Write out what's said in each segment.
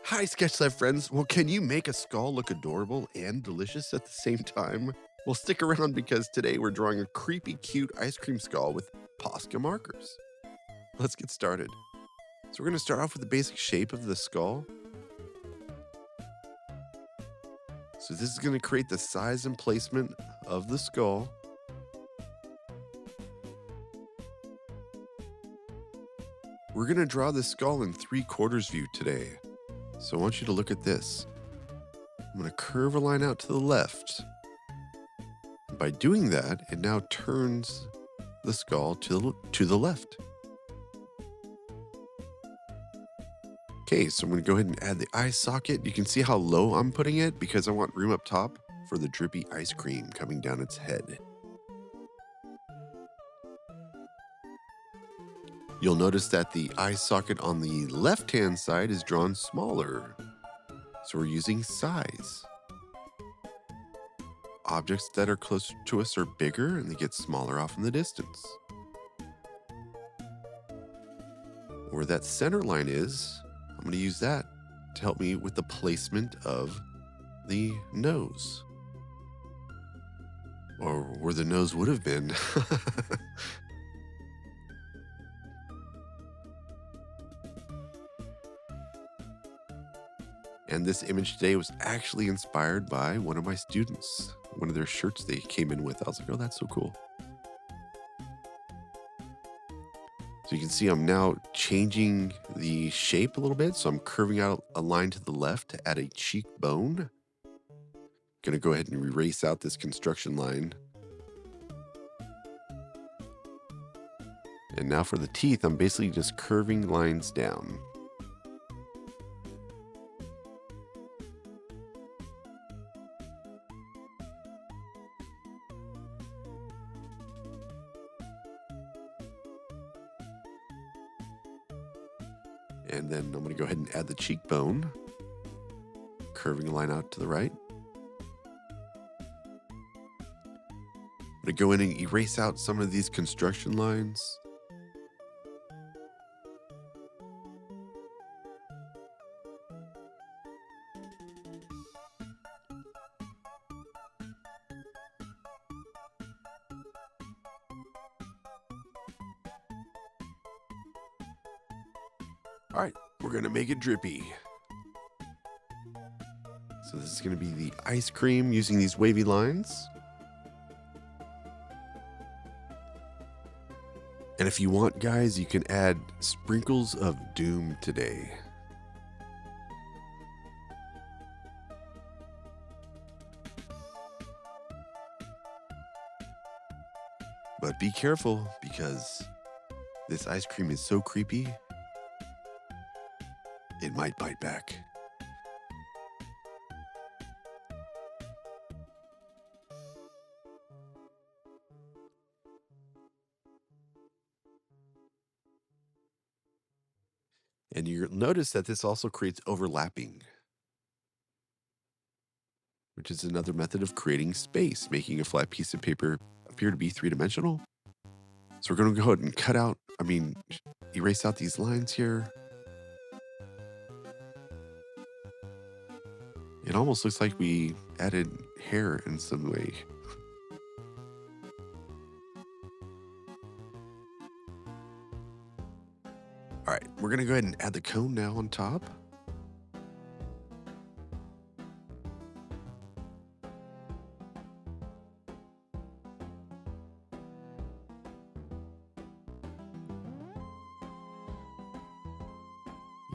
Hi, Sketch friends. Well, can you make a skull look adorable and delicious at the same time? Well, stick around because today we're drawing a creepy, cute ice cream skull with Posca markers. Let's get started. So, we're going to start off with the basic shape of the skull. So, this is going to create the size and placement of the skull. We're going to draw the skull in 3/4 view today. So I want you to look at this. I'm going to curve a line out to the left. By doing that, it now turns the skull to the left. Okay, so I'm going to go ahead and add the eye socket. You can see how low I'm putting it because I want room up top for the drippy ice cream coming down its head. You'll notice that the eye socket on the left-hand side is drawn smaller. So we're using size. Objects that are closer to us are bigger and they get smaller off in the distance. Where that center line is, I'm going to use that to help me with the placement of the nose. Or where the nose would have been. And this image today was actually inspired by one of my students. One of their shirts they came in with. I was like, oh, that's so cool. So you can see I'm now changing the shape a little bit. So I'm curving out a line to the left to add a cheekbone. Gonna go ahead and erase out this construction line. And now for the teeth, I'm basically just curving lines down. And then I'm going to go ahead and add the cheekbone, curving a line out to the right. I'm going to go in and erase out some of these construction lines. All right, we're going to make it drippy. So this is going to be the ice cream using these wavy lines. And if you want, guys, you can add sprinkles of doom today. But be careful because this ice cream is so creepy, it might bite back. And you'll notice that this also creates overlapping, which is another method of creating space, making a flat piece of paper appear to be three-dimensional. So we're going to go ahead and erase out these lines here. It almost looks like we added hair in some way. All right, we're going to go ahead and add the cone now on top.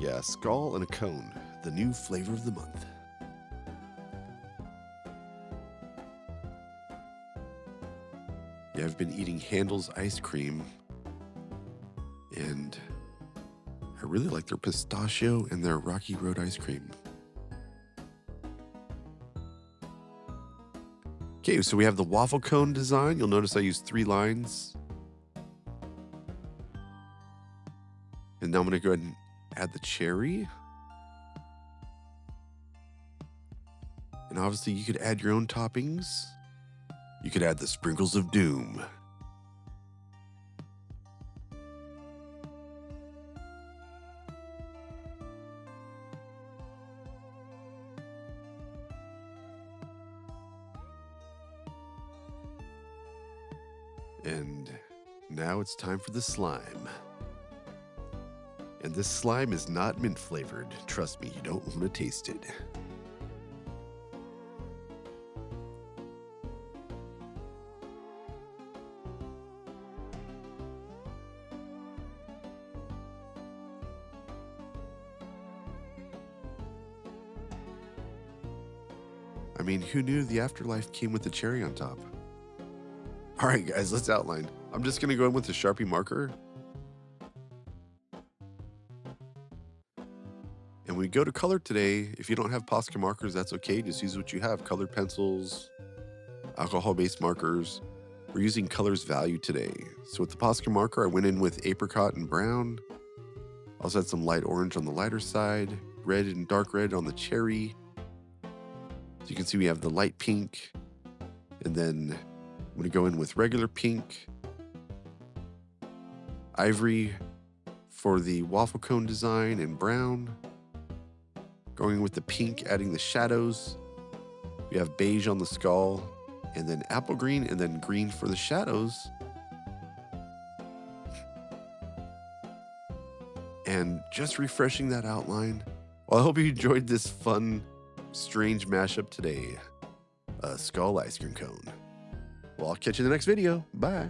Yeah, skull and a cone, the new flavor of the month. Yeah, I've been eating Handel's ice cream, and I really like their pistachio and their Rocky Road ice cream. Okay, so we have the waffle cone design. You'll notice I used 3 lines. And now I'm going to go ahead and add the cherry. And obviously you could add your own toppings. You could add the sprinkles of doom. And now it's time for the slime. And this slime is not mint flavored. Trust me, you don't want to taste it. I mean, who knew the afterlife came with a cherry on top? All right, guys, let's outline. I'm just gonna go in with a Sharpie marker. And we go to color today. If you don't have Posca markers, that's okay. Just use what you have. Colored pencils, alcohol-based markers. We're using colors value today. So with the Posca marker, I went in with apricot and brown. Also had some light orange on the lighter side, red and dark red on the cherry. So you can see we have the light pink, and then I'm gonna go in with regular pink, ivory for the waffle cone design, and brown. Going with the pink, adding the shadows. We have beige on the skull, and then apple green, and then green for the shadows. And just refreshing that outline. Well, I hope you enjoyed this fun, strange mashup today. A skull ice cream cone. Well, I'll catch you in the next video. Bye.